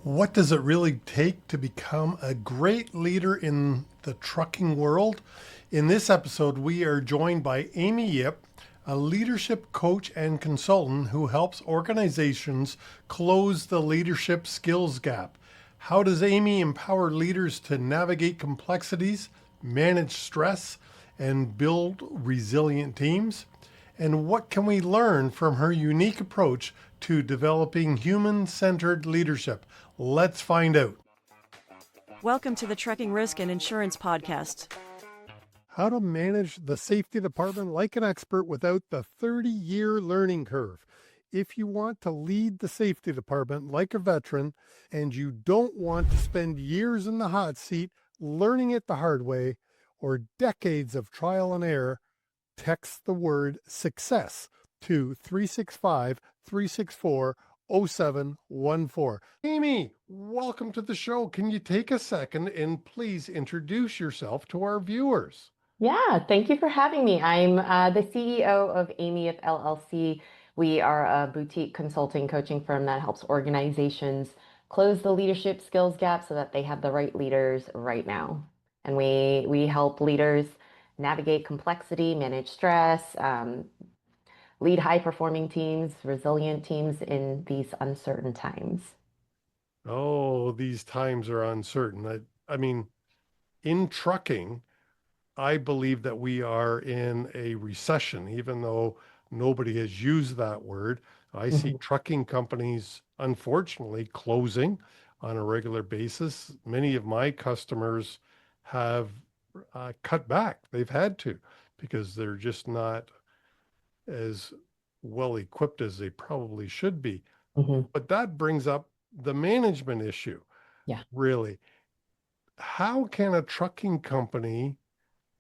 What does it really take to become a great leader in the trucking world? In this episode, we are joined by Amy Yip, a leadership coach and consultant who helps organizations close the leadership skills gap. How does Amy empower leaders to navigate complexities, manage stress, and build resilient teams? And what can we learn from her unique approach to developing human centered leadership? Let's find out. Welcome to the Trucking Risk and Insurance Podcast. How to manage the safety department like an expert without the 30-year learning curve. If you want to lead the safety department like a veteran and you don't want to spend years in the hot seat learning it the hard way or decades of trial and error, text the word success to 365 364 0714. Amy, welcome to the show. Can you take a second and please introduce yourself to our viewers? Yeah, thank you for having me. I'm the CEO of Amy Yip LLC. We are a boutique consulting coaching firm that helps organizations close the leadership skills gap so that they have the right leaders right now. And we help leaders navigate complexity, manage stress, lead high performing teams, resilient teams in these uncertain times. Oh, these times are uncertain. I mean, in trucking, I believe that we are in a recession, even though nobody has used that word. I see Mhm. trucking companies, unfortunately, closing on a regular basis. Many of my customers have cut back. They've had to because they're just not as well equipped as they probably should be. Mhm. But that brings up the management issue, Yeah. really. How can a trucking company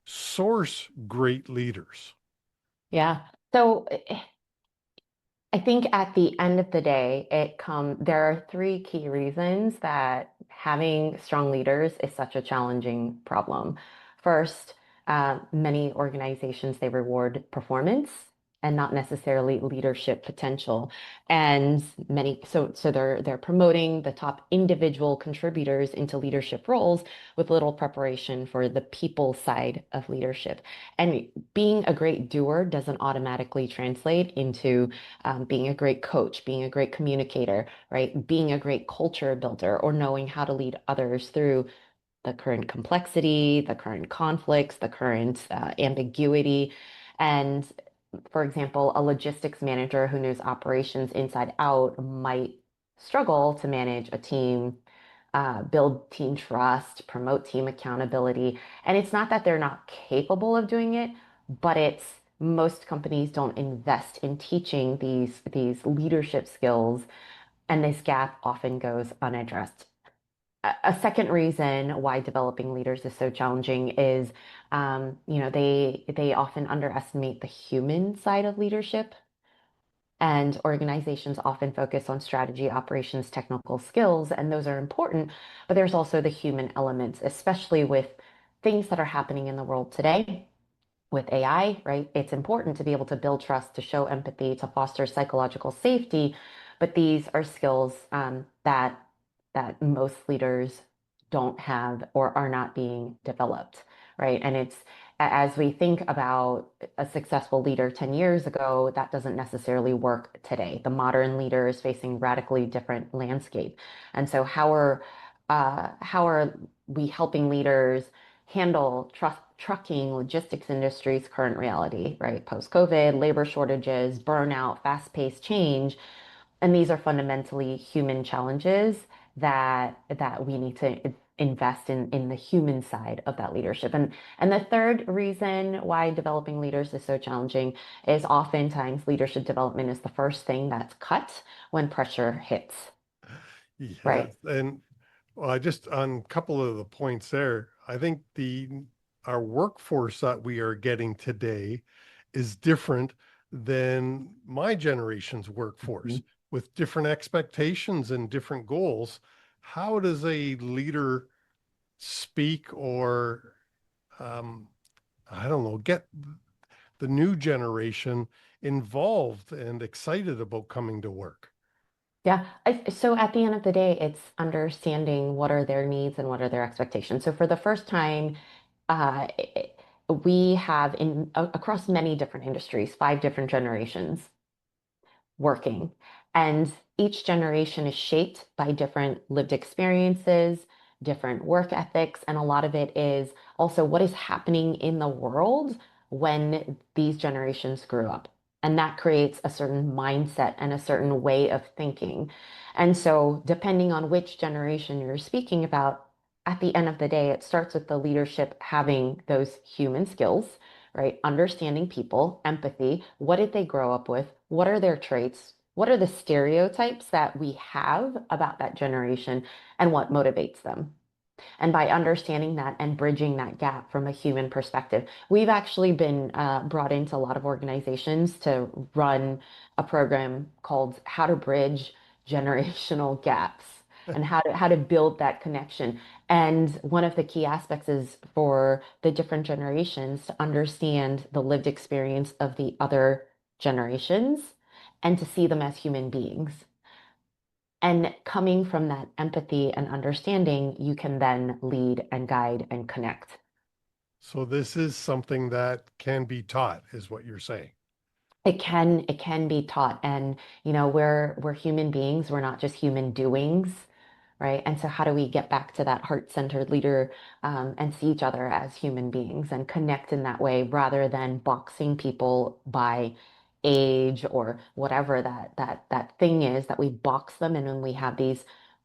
source great leaders? Yeah. So I think at the end of the day, there are three key reasons that having strong leaders is such a challenging problem. First, many organizations they reward performance and not necessarily leadership potential. And they're promoting the top individual contributors into leadership roles with little preparation for the people side of leadership. And being a great doer doesn't automatically translate into being a great coach, being a great communicator, right? Being a great culture builder, or knowing how to lead others through the current complexity, the current conflicts, the current ambiguity. And for example, a logistics manager who knows operations inside out might struggle to manage a team, build team trust, promote team accountability. And it's not that they're not capable of doing it, but it's most companies don't invest in teaching these leadership skills, and this gap often goes unaddressed. A second reason why developing leaders is so challenging is, they often underestimate the human side of leadership. And organizations often focus on strategy, operations, technical skills, and those are important. But there's also the human elements, especially with things that are happening in the world today with AI, right? It's important to be able to build trust, to show empathy, to foster psychological safety. But these are skills that most leaders don't have or are not being developed, right? And it's as we think about a successful leader 10 years ago, that doesn't necessarily work today. The modern leader is facing radically different landscape. And so how are we helping leaders handle trucking logistics industry's current reality, right? Post-COVID, labor shortages, burnout, fast-paced change. And these are fundamentally human challenges that we need to invest in the human side of that leadership. And the third reason why developing leaders is so challenging is oftentimes leadership development is the first thing that's cut when pressure hits, Yes. right? And just on a couple of the points there, I think the our workforce that we are getting today is different than my generation's workforce Mhm. with different expectations and different goals. How does a leader speak or um, I don't know, get the new generation involved and excited about coming to work? Yeah. So at the end of the day, it's understanding what are their needs and what are their expectations. So for the first time, uh, we have across many different industries, 5 different generations working. And each generation is shaped by different lived experiences, different work ethics, and a lot of it is also what is happening in the world when these generations grew up. And that creates a certain mindset and a certain way of thinking. And so, depending on which generation you're speaking about, at the end of the day, it starts with the leadership having those human skills, right? Understanding people, empathy. What did they grow up with? What are their traits? What are the stereotypes that we have about that generation and what motivates them? And by understanding that and bridging that gap from a human perspective, we've actually been brought into a lot of organizations to run a program called How to Bridge Generational Gaps and how to build that connection. And one of the key aspects is for the different generations to understand the lived experience of the other generations and to see them as human beings. And coming from that empathy and understanding, you can then lead and guide and connect. So this is something that can be taught, is what you're saying. It can be taught. And we're human beings, we're not just human doings, right? And so how do we get back to that heart-centered leader, and see each other as human beings and connect in that way rather than boxing people by age or whatever that thing is that we box them in, and we have these,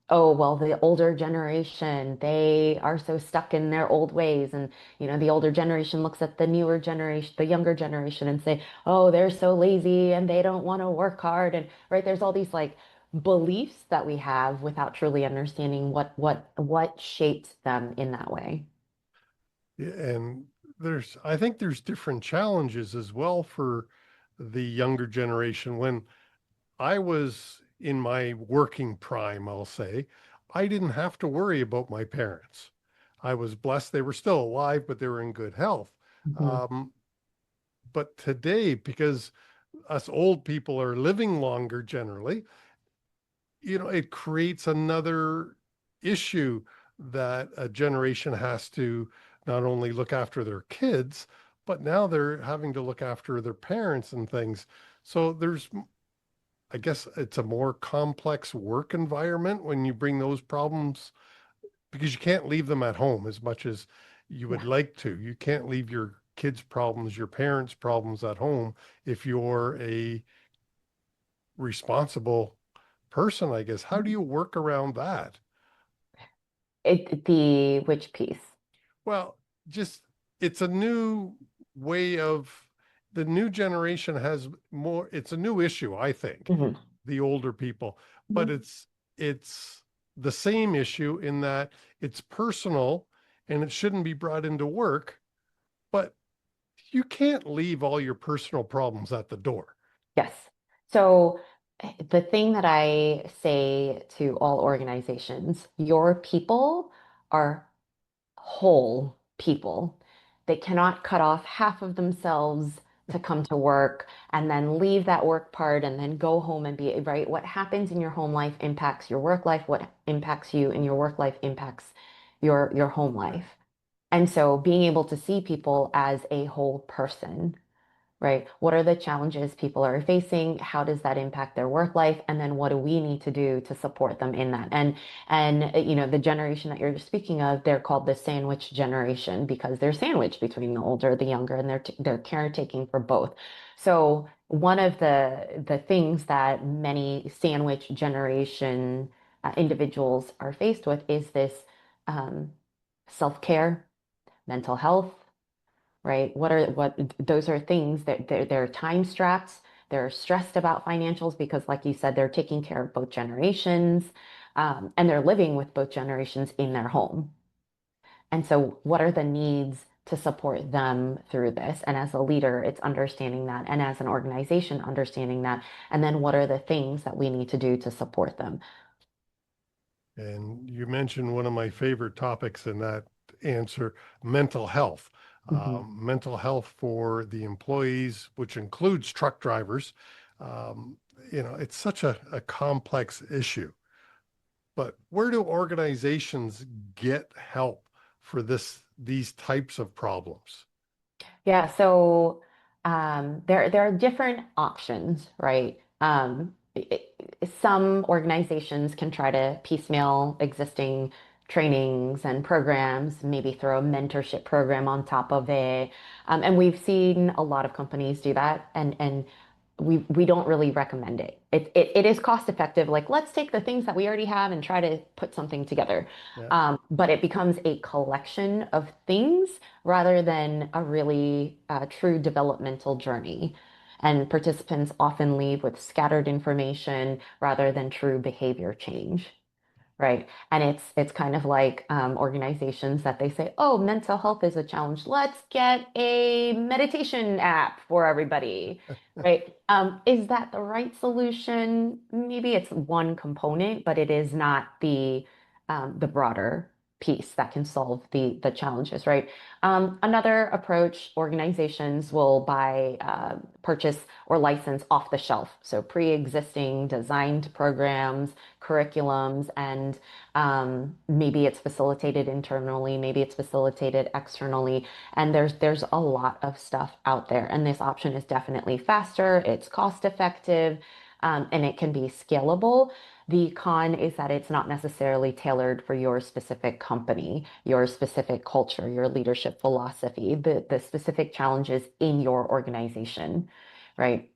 oh well, the older generation, they are so stuck in their old ways. And the older generation looks at the newer generation, the younger generation, and say, oh, they're so lazy and they don't want to work hard. And right, there's all these like beliefs that we have without truly understanding what shaped them in that way. Yeah, and I think there's different challenges as well for the younger generation. When I was in my working prime, I'll say, I didn't have to worry about my parents. I was blessed they were still alive, but they were in good health. Mhm. Um, but today, because us old people are living longer generally, it creates another issue that a generation has to not only look after their kids, but now they're having to look after their parents and things. So I guess it's a more complex work environment when you bring those problems, because you can't leave them at home as much as you would Yeah. like to. You can't leave your kids' problems, your parents' problems at home if you're a responsible person, I guess. How do you work around that? The which piece? Well, just it's a new way of the new generation has more, it's a new issue, I think, Mhm. the older people, but Mhm. it's the same issue in that it's personal and it shouldn't be brought into work, but you can't leave all your personal problems at the door. Yes. So the thing that I say to all organizations, your people are whole people. They cannot cut off half of themselves to come to work and then leave that work part and then go home and be right. What happens in your home life impacts your work life. What impacts you in your work life impacts your home life. And so being able to see people as a whole person, right? What are the challenges people are facing? How does that impact their work life? And then what do we need to do to support them in that? And the generation that you're speaking of, they're called the sandwich generation because they're sandwiched between the older, the younger, and they're caretaking for both. So one of the things that many sandwich generation individuals are faced with is this um, self-care, mental health, right? What those are things that they're time strapped. They're stressed about financials because, like you said, they're taking care of both generations, and they're living with both generations in their home. And so, what are the needs to support them through this? And as a leader, it's understanding that, and as an organization, understanding that. And then, what are the things that we need to do to support them? And you mentioned one of my favorite topics in that answer, mental health. Mhm. Mental health for the employees, which includes truck drivers. Um, it's such a complex issue. But where do organizations get help for these types of problems? Yeah, so there are different options, right? Some organizations can try to piecemeal existing trainings and programs, maybe throw a mentorship program on top of it. And we've seen a lot of companies do that, and we don't really recommend it. It is cost effective. Like, let's take the things that we already have and try to put something together. Yeah. But it becomes a collection of things rather than a really true developmental journey. And participants often leave with scattered information rather than true behavior change. Right. And it's kind of like organizations that they say, oh, mental health is a challenge. Let's get a meditation app for everybody. Right. Is that the right solution? Maybe it's one component, but it is not the broader piece that can solve the challenges, right? Another approach, organizations will buy, purchase, or license off the shelf. So pre-existing designed programs, curriculums, and maybe it's facilitated internally, maybe it's facilitated externally, and there's a lot of stuff out there. And this option is definitely faster, it's cost effective, and it can be scalable. The con is that it's not necessarily tailored for your specific company, your specific culture, your leadership philosophy, the specific challenges in your organization, right?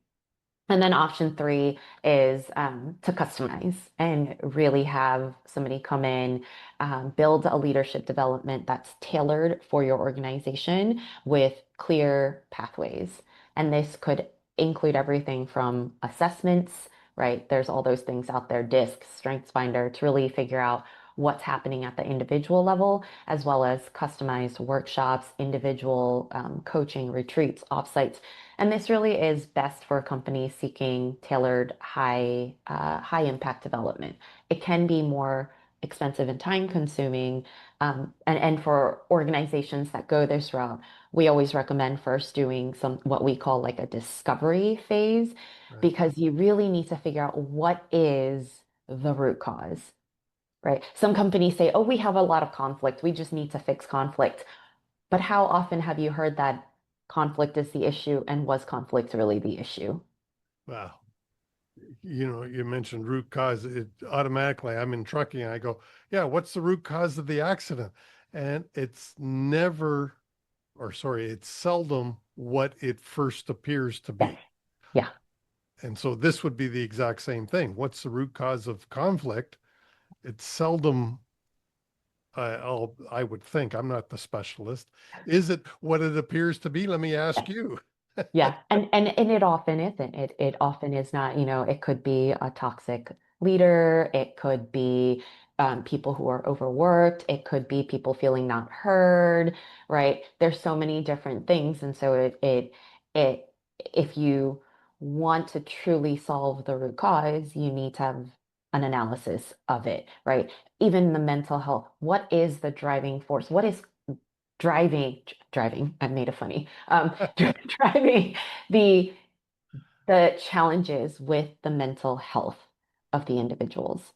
And then option three is to customize and really have somebody come in, build a leadership development that's tailored for your organization with clear pathways. And this could include everything from assessments, right? There's all those things out there, DISC, StrengthsFinder, to really figure out what's happening at the individual level, as well as customized workshops, individual coaching, retreats, offsites. And this really is best for companies seeking tailored high impact development. It can be more expensive and time consuming. And for organizations that go this route, we always recommend first doing some what we call like a discovery phase, Right. because you really need to figure out what is the root cause, right? Some companies say, oh, we have a lot of conflict. We just need to fix conflict. But how often have you heard that conflict is the issue, and was conflict really the issue? Wow. You mentioned root cause. It automatically, I'm in trucking. I go, yeah, what's the root cause of the accident? And it's never, or sorry, it's seldom what it first appears to Yes. be. Yeah. And so this would be the exact same thing. What's the root cause of conflict? It's seldom, I would think, I'm not the specialist. Is it what it appears to be? Let me ask you. Yeah, and it often isn't. It often is not, it could be a toxic leader, it could be people who are overworked, it could be people feeling not heard, right? There's so many different things. And so it if you want to truly solve the root cause, you need to have an analysis of it, right? Even the mental health. What is the driving force? What is driving, I made it funny, driving the the challenges with the mental health of the individuals,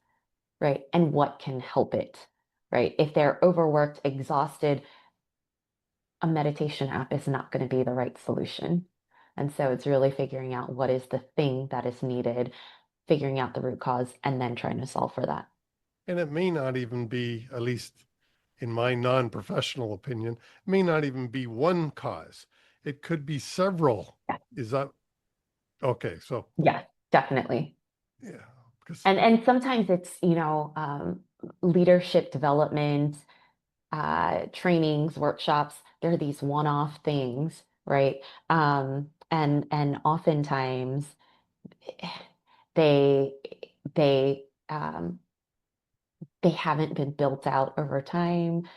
right? And what can help it, right? If they're overworked, exhausted, a meditation app is not going to be the right solution. And so it's really figuring out what is the thing that is needed, figuring out the root cause, and then trying to solve for that. And it may not even be, at least in my non-professional opinion, may not even be one cause. It could be several. Yeah, Is that okay? So yeah, definitely. yeah, because And sometimes it's, leadership development, trainings, workshops. They're these one-off things, right? And oftentimes they they they haven't been built out over time.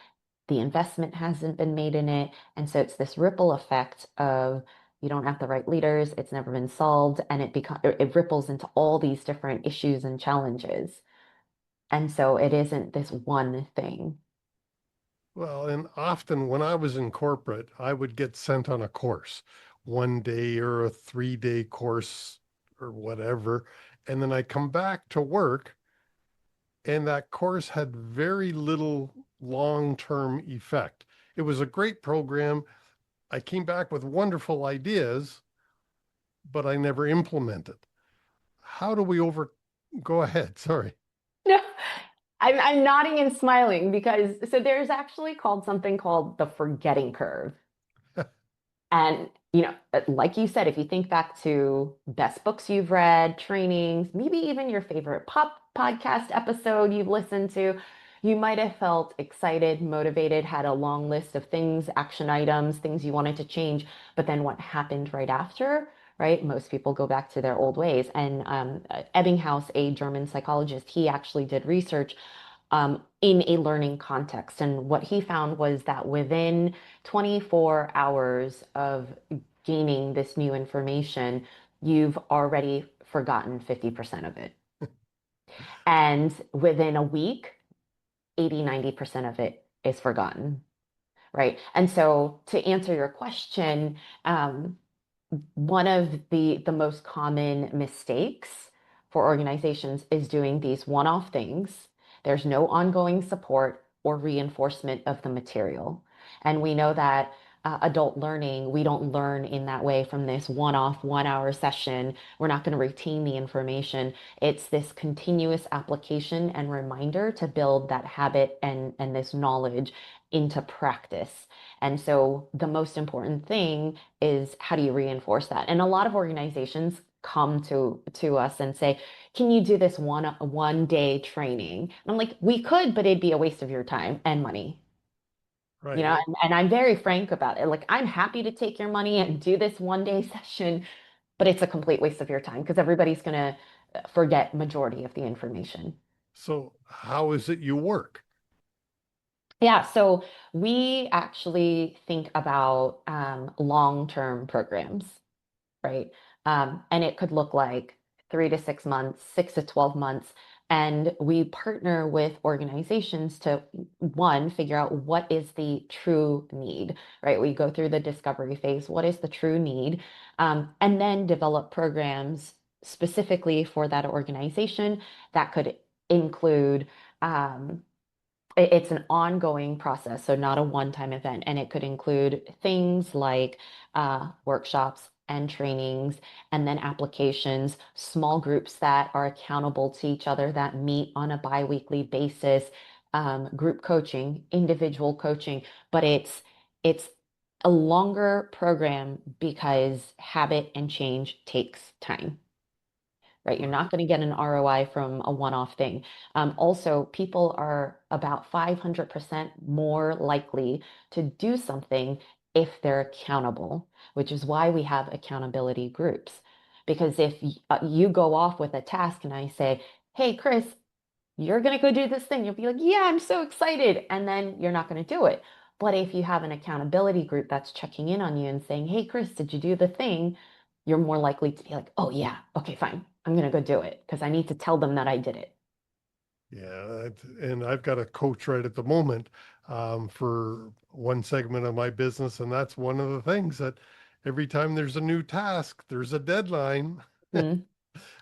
The investment hasn't been made in it, and so it's this ripple effect of you don't have the right leaders. It's never been solved, and it ripples into all these different issues and challenges. And so it isn't this one thing. well, and often when I was in corporate, I would get sent on a course, 1 day or a 3 day course or whatever. And then I come back to work, and that course had very little long-term effect. It was a great program. I came back with wonderful ideas, but I never implemented. How do we over Go ahead. Sorry. No, I'm nodding and smiling because so there's actually called something called the forgetting curve. And, like you said, if you think back to best books you've read, trainings, maybe even your favorite podcast episode you've listened to, you might have felt excited, motivated, had a long list of things, action items, things you wanted to change. But then what happened right after, right? Most people go back to their old ways. And Ebbinghaus, a German psychologist, he actually did research in a learning context. And what he found was that within 24 hours of gaining this new information, you've already forgotten 50% of it. And within a week, 80, 90% of it is forgotten. Right. And so to answer your question, one of the most common mistakes for organizations is doing these one-off things. There's no ongoing support or reinforcement of the material. And we know that adult learning, we don't learn in that way from this one-off 1 hour session. We're not going to retain the information. It's this continuous application and reminder to build that habit and this knowledge into practice. And so the most important thing is how do you reinforce that? And a lot of organizations come to us and say, "Can you do this one day training?" And I'm like, "We could, but it'd be a waste of your time and money." Right. And I'm very frank about it. Like, I'm happy to take your money and do this 1 day session, but it's a complete waste of your time because everybody's going to forget majority of the information. So how is it you work? Yeah, so we actually think about long-term programs, right? And it could look like 3 to 6 months, 6 to 12 months. And we partner with organizations to, one, figure out what is the true need, right? We go through the discovery phase. What is the true need? And then develop programs specifically for that organization that could include it's an ongoing process, so not a one-time event. And it could include things like workshops and trainings, and then applications, small groups that are accountable to each other that meet on a biweekly basis, group coaching, individual coaching. But it's a longer program because habit and change takes time, right? You're not going to get an ROI from a one-off thing. Also, people are about 500% more likely to do something if they're accountable, which is why we have accountability groups. Because if you go off with a task and I say, "Hey, Chris, you're going to go do this thing," you'll be like, "Yeah, I'm so excited." And then you're not going to do it. But if you have an accountability group that's checking in on you and saying, "Hey, Chris, did you do the thing?" You're more likely to be like, "Oh, yeah, okay, fine. I'm going to go do it because I need to tell them that I did it." Yeah, and I've got a coach right at the moment for one segment of my business, and that's one of the things that every time there's a new task, there's a deadline Mhm.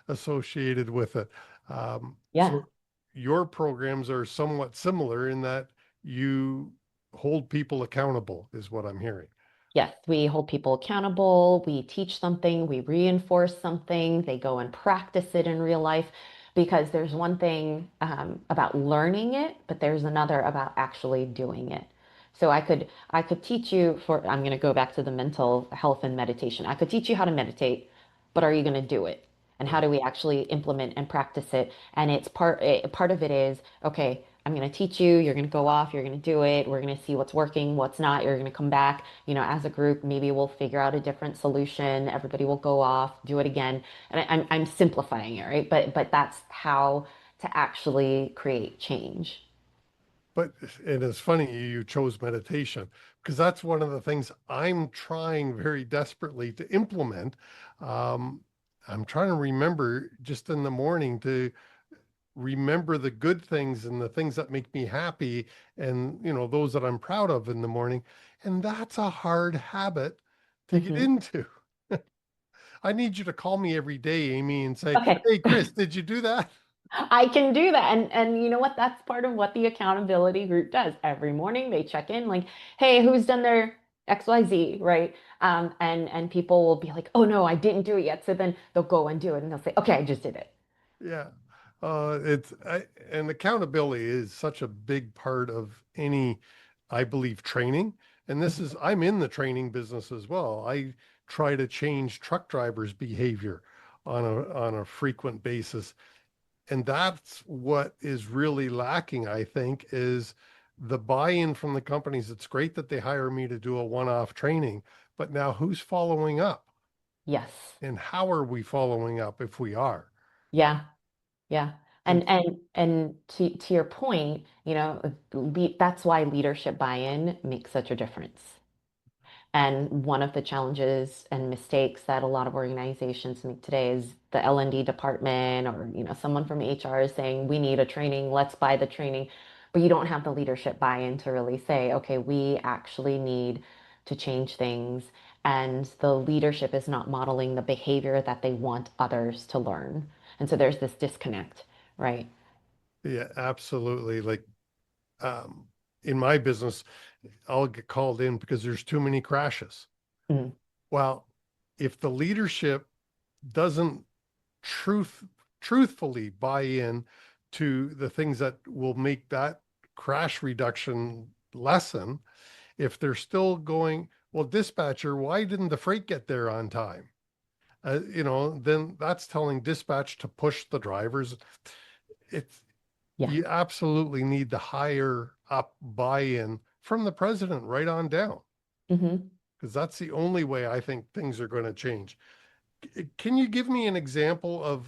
associated with it. Yeah. So your programs are somewhat similar in that you hold people accountable, is what I'm hearing. Yes, we hold people accountable, we teach something, we reinforce something, they go and practice it in real life because there's one thing about learning it, but there's another about actually doing it. So I could teach you I'm going to go back to the mental health and meditation. I could teach you how to meditate, but are you going to do it? And how Right. do we actually implement and practice it? And it's part of it is, okay, I'm going to teach you, you're going to go off, you're going to do it, we're going to see what's working, what's not, you're going to come back, as a group, maybe we'll figure out a different solution, everybody will go off, do it again. And I'm simplifying it, right? But that's how to actually create change. But and it's funny you chose meditation because that's one of the things I'm trying very desperately to implement. Um, I'm trying to remember just in the morning to remember the good things and the things that make me happy and those that I'm proud of in the morning. And that's a hard habit to get Hmm. into. I need you to call me every day, Amy, and say, Okay. "Hey, Chris, did you do that?" I can do that. And you know what? That's part of what the accountability group does. Every morning they check in like, hey, who's done their XYZ, right? And people will be like, oh no, I didn't do it yet. So then they'll go and do it and they'll say, okay, I just did it. Yeah. And accountability is such a big part of any, I believe, training. And I'm in the training business as well. I try to change truck drivers' behavior on a frequent basis. And that's what is really lacking, I think, is the buy-in from the companies. It's great that they hire me to do a one-off training, but now who's following up? Yes. And how are we following up if we are? Yeah. Yeah. And And to your point, that's why leadership buy-in makes such a difference. And one of the challenges and mistakes that a lot of organizations make today is the L&D department or, someone from HR is saying, we need a training, let's buy the training. But you don't have the leadership buy-in to really say, okay, we actually need to change things. And the leadership is not modeling the behavior that they want others to learn. And so there's this disconnect, right? yeah, absolutely. Like um, in my business, I'll get called in because there's too many crashes. Mm, Well, if the leadership doesn't truth truthfully buy in to the things that will make that crash reduction lessen, if they're still going, well, dispatcher, why didn't the freight get there on time? Then that's telling dispatch to push the drivers. It's yeah. You absolutely need the higher up buy-in from the president right on down, Hmm. because that's the only way I think things are going to change. Can you give me an example of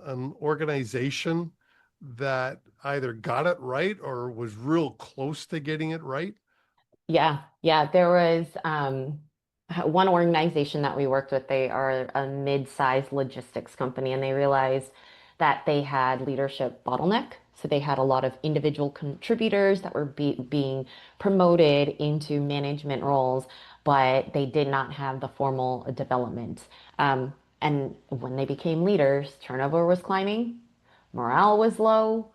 an organization that either got it right or was real close to getting it right? Yeah, yeah. There was one organization that we worked with. They are a mid-sized logistics company, and they realized that they had leadership bottleneck. So they had a lot of individual contributors that were being promoted into management roles, but they did not have the formal development. And when they became leaders, turnover was climbing, morale was low.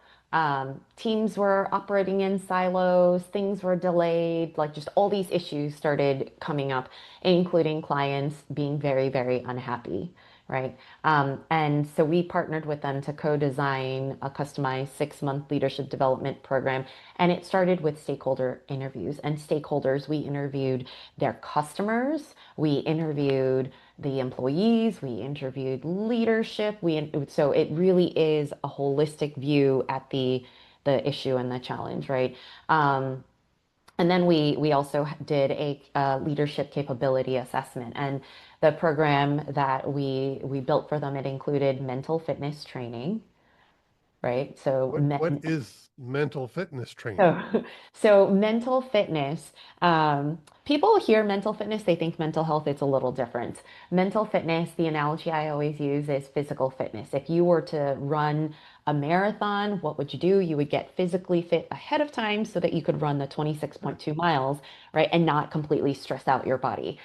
Teams were operating in silos, things were delayed, like just all these issues started coming up, including clients being very, very unhappy, right? And so we partnered with them to co-design a customized 6-month leadership development program. And it started with stakeholder interviews. And stakeholders, we interviewed their customers, we interviewed the employees, we interviewed leadership. So it really is a holistic view at the issue and the challenge, right? And then we also did a leadership capability assessment, and the program that we built for them, it included mental fitness training, right? What is mental fitness training? So, so mental fitness, people hear mental fitness, they think mental health, it's a little different. Mental fitness, the analogy I always use is physical fitness. If you were to run a marathon, what would you do? You would get physically fit ahead of time so that you could run the 26.2 miles, right? And not completely stress out your body.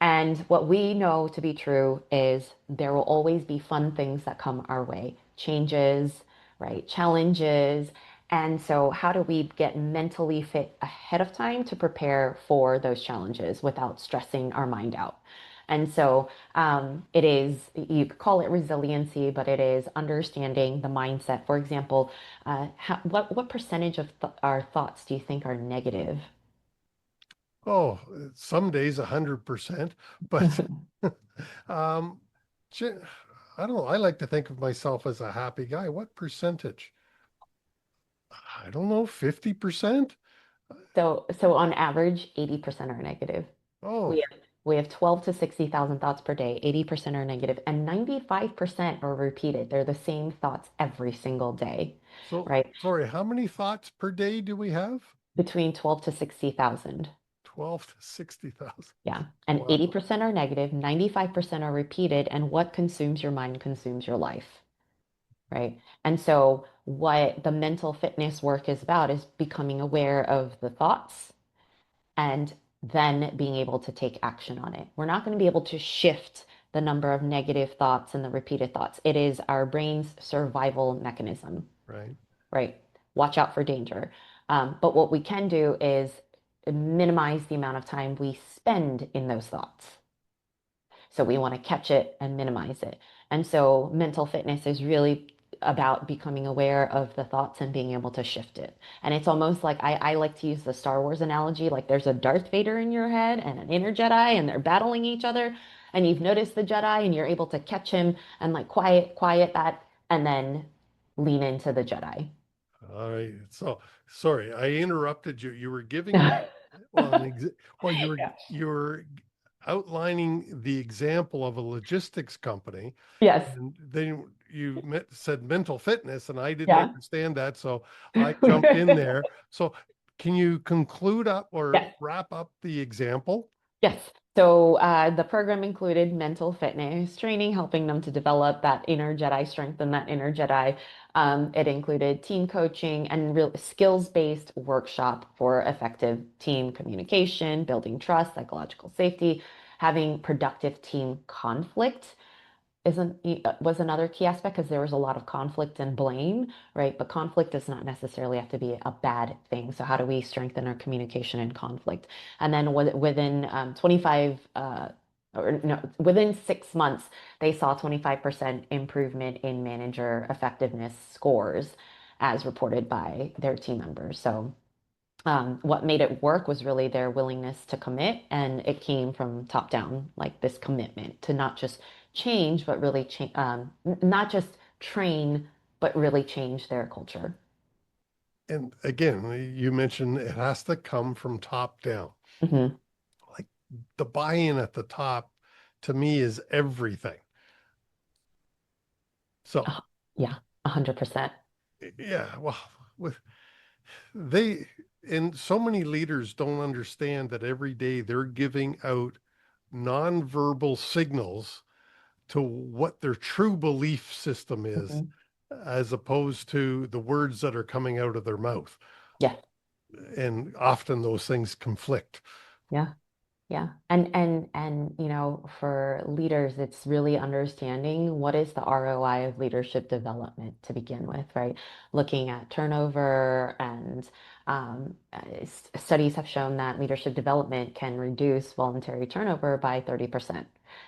And what we know to be true is there will always be fun things that come our way, changes, right? Challenges. And so, how do we get mentally fit ahead of time to prepare for those challenges without stressing our mind out? And so, it is, you could call it resiliency, but it is understanding the mindset. For example, what percentage of our thoughts do you think are negative? Oh, some days 100%, but um, I don't know. I like to think of myself as a happy guy. What percentage? I don't know, 50%? So on average, 80% are negative. We Oh, we have 12 to 60,000 thoughts per day. 80% are negative, and 95% are repeated. They're the same thoughts every single day, so right? sorry, how many thoughts per day do we have? Between 12 to 60,000. 12 to 60,000. Yeah. And Wow. 80% are negative, 95% are repeated, and what consumes your mind consumes your life, right? And so what the mental fitness work is about is becoming aware of the thoughts and then being able to take action on it. We're not going to be able to shift the number of negative thoughts and the repeated thoughts. It is our brain's survival mechanism, Right. right? Watch out for danger. But what we can do is minimize the amount of time we spend in those thoughts. So we want to catch it and minimize it. And so mental fitness is really about becoming aware of the thoughts and being able to shift it. And it's almost like I like to use the Star Wars analogy, like there's a Darth Vader in your head and an inner Jedi, and they're battling each other. And you've noticed the Jedi and you're able to catch him and like quiet that and then lean into the Jedi. All right. So sorry, I interrupted you. You were giving me well, well, Yeah. you were outlining the example of a logistics company, Yes. and then said mental fitness, and I didn't Yeah. understand that, so I jumped in there. So can you conclude up or Yes. wrap up the example? Yes. So the program included mental fitness training, helping them to develop that inner Jedi strength and that inner Jedi. It included team coaching and real skills-based workshop for effective team communication, building trust, psychological safety, having productive team conflict isn't was another key aspect because there was a lot of conflict and blame, right? But conflict does not necessarily have to be a bad thing. So how do we strengthen our communication in conflict? And then within 25 or no, within 6 months, they saw 25% improvement in manager effectiveness scores as reported by their team members. So what made it work was really their willingness to commit, and it came from top down, like this commitment to not just change, but really change, not just train, but really change their culture. And again, you mentioned it has to come from top down. Hmm. Like the buy-in at the top to me is everything. So Yeah, 100%. yeah, well, with they and so many leaders don't understand that every day they're giving out nonverbal signals to what their true belief system is, Hmm. as opposed to the words that are coming out of their mouth. Yeah, And often those things conflict. yeah. Yeah. And for leaders, it's really understanding what is the ROI of leadership development to begin with, right? Looking at turnover and studies have shown that leadership development can reduce voluntary turnover by 30%.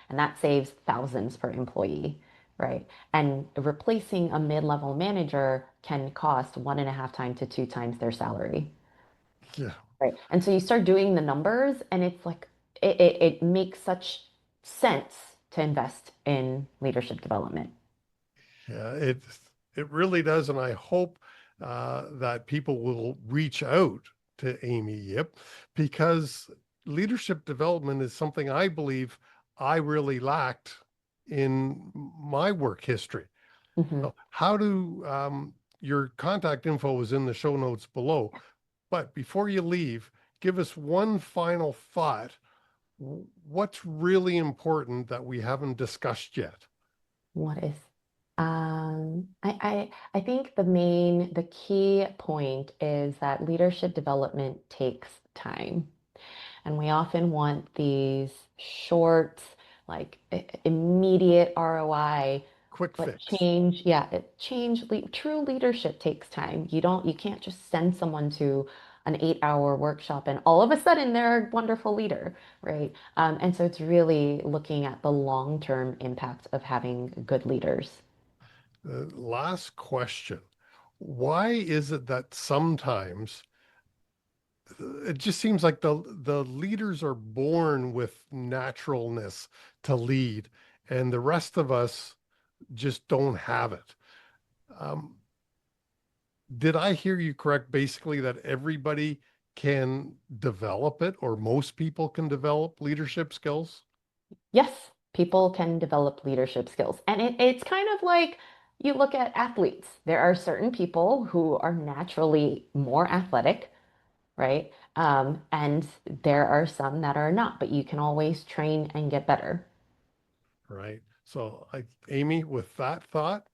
And that saves thousands per employee, right? And replacing a mid-level manager can cost 1.5 times to 2 times their salary. Yeah. Right. And so you start doing the numbers, and it's like it makes such sense to invest in leadership development. Yeah, it really does, and I hope that people will reach out to Amy Yip, because leadership development is something I believe I really lacked in my work history. Hmm. So how do your contact info is in the show notes below, but before you leave, give us one final thought. What's really important that we haven't discussed yet? What is I think the key point is that leadership development takes time. And we often want these short, like immediate ROI, Quick but fix. true leadership takes time. You can't just send someone to an 8-hour workshop and all of a sudden they're a wonderful leader, right? And so it's really looking at the long-term impact of having good leaders. Last question. Why is it that sometimes it just seems like the leaders are born with naturalness to lead, and the rest of us just don't have it? Um, did I hear you correct? Basically, that everybody can develop it, or most people can develop leadership skills? Yes, people can develop leadership skills. And it's kind of like you look at athletes. There are certain people who are naturally more athletic, right? And there are some that are not, but you can always train and get better. Right. So, Amy, with that thought,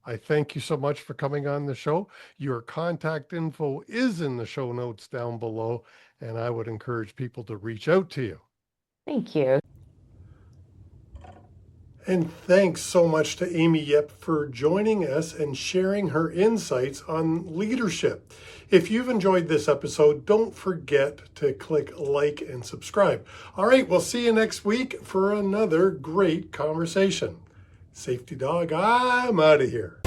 I thank you so much for coming on the show. Your contact info is in the show notes down below, and I would encourage people to reach out to you. Thank you. And thanks so much to Amy Yip for joining us and sharing her insights on leadership. If you've enjoyed this episode, don't forget to click like and subscribe. All right, we'll see you next week for another great conversation. Safety Dog, I'm out of here.